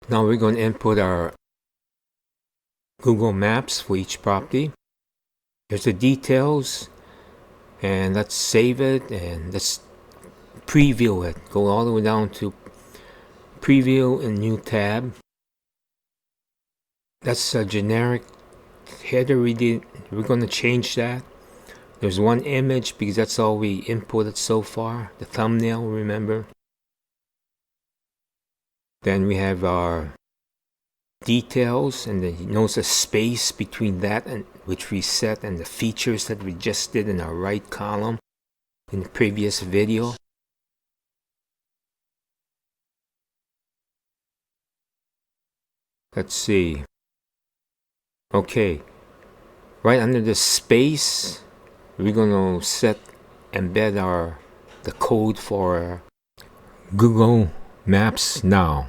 Now we're going to input our Google Maps for each property. Here's the details, and let's save it and let's preview it. Go all the way down to preview in new tab. That's a generic header we did. We're going to change that. There's one image because that's all we inputted so far, the thumbnail, remember. Then we have our details, and then you notice a space between that and which we set and the features that we just did in our right column in the previous video. Let's see. Okay, right under the space, we're going to embed the code for Google Maps now.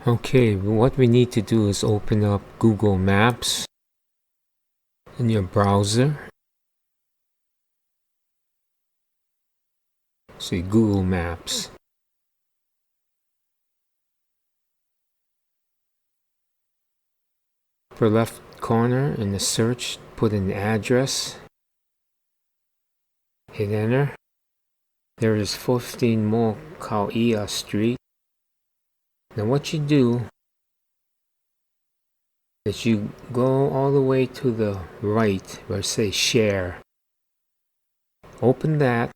Okay, what we need to do is open up Google Maps in your browser. See Google Maps. Upper left corner in the search, put in the address. Hit enter. There is 15 Mo Kauia Street. Now what you do is you go all the way to the right where it says share. Open that.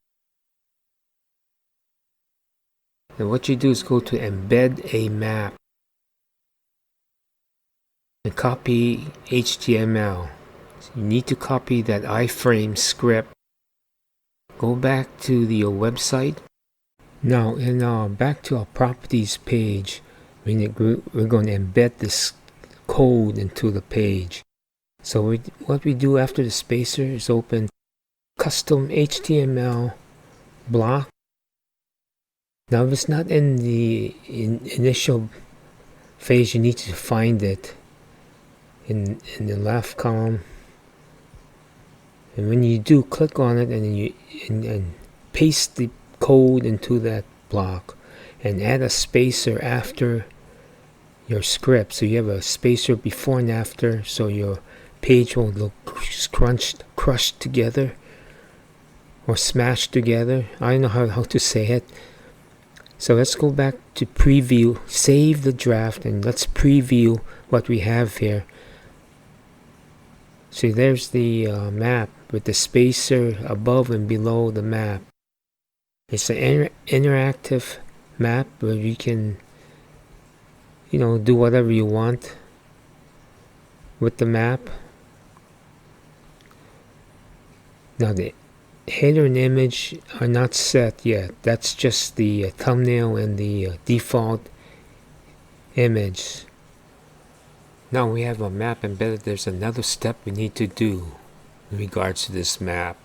And what you do is go to embed a map and copy HTML. You need to copy that iframe script. Go back to the website. Now back to our properties page, we're going to embed this code into the page. So what we do after the spacer is open custom HTML block. Now if it's not in the initial phase, you need to find it in the left column. And when you do, click on it and then you paste the code into that block and add a spacer after your script, so you have a spacer before and after, so your page won't look crushed together or smashed together. I don't know how to say it. So let's go back to preview, save the draft, and let's preview what we have here. See, there's the map with the spacer above and below the map. It's an interactive map where you can, do whatever you want with the map. Now the header and image are not set yet. That's just the thumbnail and the default image. Now we have a map embedded. There's another step we need to do in regards to this map.